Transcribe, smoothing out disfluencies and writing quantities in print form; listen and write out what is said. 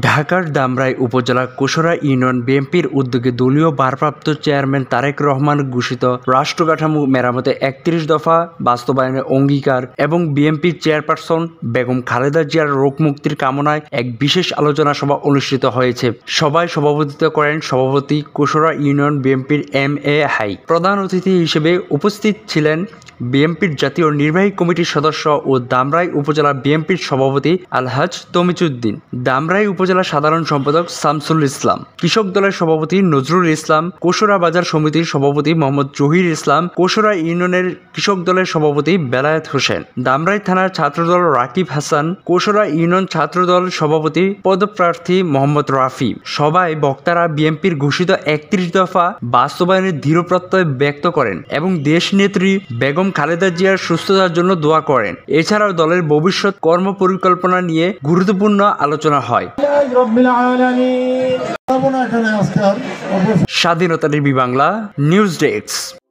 ঢাকার ধামরাই উপজেলা কোশরা ইউনিয়ন বিএনপির উদ্যোগে দলীয় ভারপ্রাপ্ত চেয়ারম্যান তারেক রহমান ঘোষিত রাষ্ট্র কাঠামো মেরামতে ৩১ দফা বাস্তবায়নের অঙ্গীকার এবং বিএনপির চেয়ারপারসন বেগম খালেদা জিয়ার রোগ মুক্তির কামনায় এক বিশেষ আলোচনা সভা অনুষ্ঠিত হয়েছে। সভায় সভাপতিত্ব করেন সভাপতি কোশরা ইউনিয়ন বিএনপির এম.এ. হাই। প্রধান অতিথি হিসেবে উপস্থিত ছিলেন বিএনপির জাতীয় নির্বাহী কমিটির সদস্য ও ধামরাই উপজেলা বিএনপির সভাপতি আলহাজ তমিজউদ্দিন, ধামরাই উপজেলা সাধারণ সম্পাদক শামসুল ইসলাম, কৃষক দলের সভাপতি নজরুল ইসলাম, কোশরা বাজার সমিতির সভাপতি মোহাম্মদ জহির ইসলাম, কোশরা ইউনিয়নের কৃষক দলের সভাপতি বেলায়েত হোসেন, ধামরাই থানার ছাত্রদল রাকিব হাসান, কোশরা ইউনিয়ন ছাত্রদল সভাপতি পদপ্রার্থী মোহাম্মদ রাফি। সভায় বক্তারা বিএনপির ঘোষিত ৩১ দফা বাস্তবায়নের দৃঢ় প্রত্যয় ব্যক্ত করেন এবং দেশনেত্রী বেগম খালেদা জিয়ার সুস্থতার জন্য দোয়া করেন। এছাড়াও দলের ভবিষ্যৎ কর্মপরিকল্পনা নিয়ে গুরুত্বপূর্ণ আলোচনা হয়। স্বাধীনতা টিভি বাংলা নিউজ ডেস্ক।